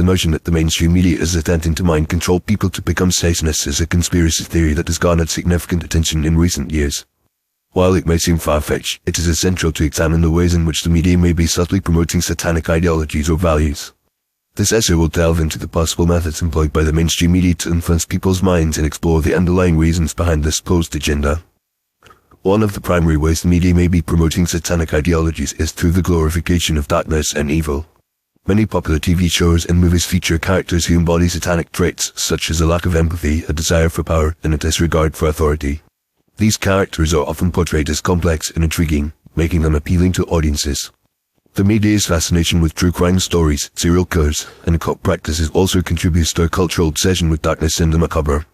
The notion that the mainstream media is attempting to mind control people to become Satanists is a conspiracy theory that has garnered significant attention in recent years. While it may seem far-fetched, it is essential to examine the ways in which the media may be subtly promoting satanic ideologies or values. This essay will delve into the possible methods employed by the mainstream media to influence people's minds and explore the underlying reasons behind this supposed agenda. One of the primary ways the media may be promoting satanic ideologies is through the glorification of darkness and evil. Many popular TV shows and movies feature characters who embody satanic traits, such as a lack of empathy, a desire for power, and a disregard for authority. These characters are often portrayed as complex and intriguing, making them appealing to audiences. The media's fascination with true crime stories, serial killers, and occult practices also contributes to a cultural obsession with darkness and the macabre.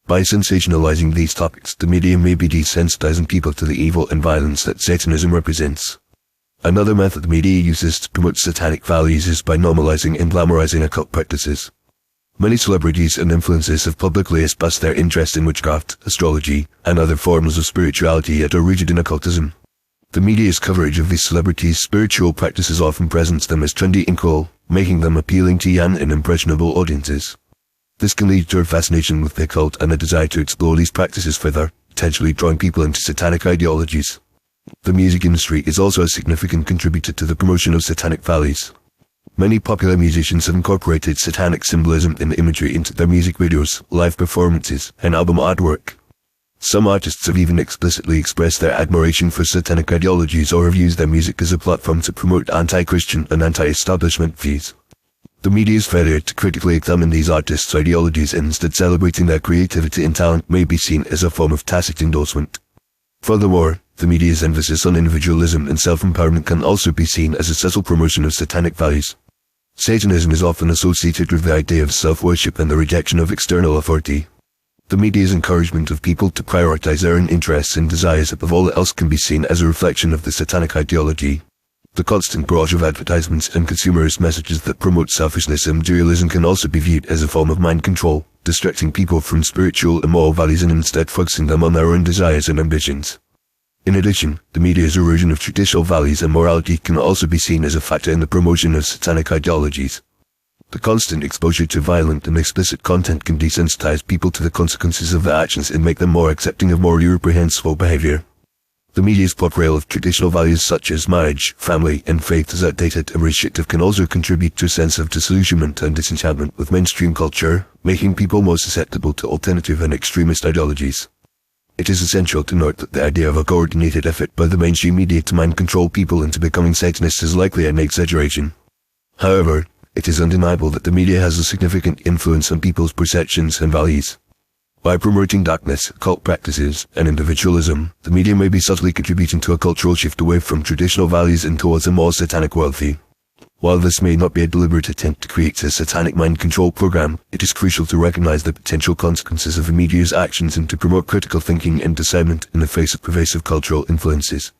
By sensationalizing these topics, the media may be desensitizing people to the evil and violence that Satanism represents. Another method the media uses to promote satanic values is by normalizing and glamorizing occult practices. Many celebrities and influencers have publicly expressed their interest in witchcraft, astrology, and other forms of spirituality that are rooted in occultism. The media's coverage of these celebrities' spiritual practices often presents them as trendy and cool, making them appealing to young and impressionable audiences. This can lead to a fascination with the occult and a desire to explore these practices further, potentially drawing people into satanic ideologies. The music industry is also a significant contributor to the promotion of satanic values. Many popular musicians have incorporated satanic symbolism and imagery into their music videos, live performances, and album artwork. Some artists have even explicitly expressed their admiration for satanic ideologies or have used their music as a platform to promote anti-Christian and anti-establishment views. The media's failure to critically examine these artists' ideologies and instead celebrating their creativity and talent may be seen as a form of tacit endorsement. Furthermore, the media's emphasis on individualism and self-empowerment can also be seen as a subtle promotion of satanic values. Satanism is often associated with the idea of self-worship and the rejection of external authority. The media's encouragement of people to prioritize their own interests and desires above all else can be seen as a reflection of the satanic ideology. The constant barrage of advertisements and consumerist messages that promote selfishness and materialism can also be viewed as a form of mind control, distracting people from spiritual and moral values and instead focusing them on their own desires and ambitions. In addition, the media's erosion of traditional values and morality can also be seen as a factor in the promotion of satanic ideologies. The constant exposure to violent and explicit content can desensitize people to the consequences of their actions and make them more accepting of morally reprehensible behavior. The media's portrayal of traditional values such as marriage, family, and faith as outdated and restrictive can also contribute to a sense of disillusionment and disenchantment with mainstream culture, making people more susceptible to alternative and extremist ideologies. It is essential to note that the idea of a coordinated effort by the mainstream media to mind control people into becoming Satanists is likely an exaggeration. However, it is undeniable that the media has a significant influence on people's perceptions and values. By promoting darkness, occult practices, and individualism, the media may be subtly contributing to a cultural shift away from traditional values and towards a more satanic worldview. While this may not be a deliberate attempt to create a satanic mind control program, it is crucial to recognize the potential consequences of the media's actions and to promote critical thinking and discernment in the face of pervasive cultural influences.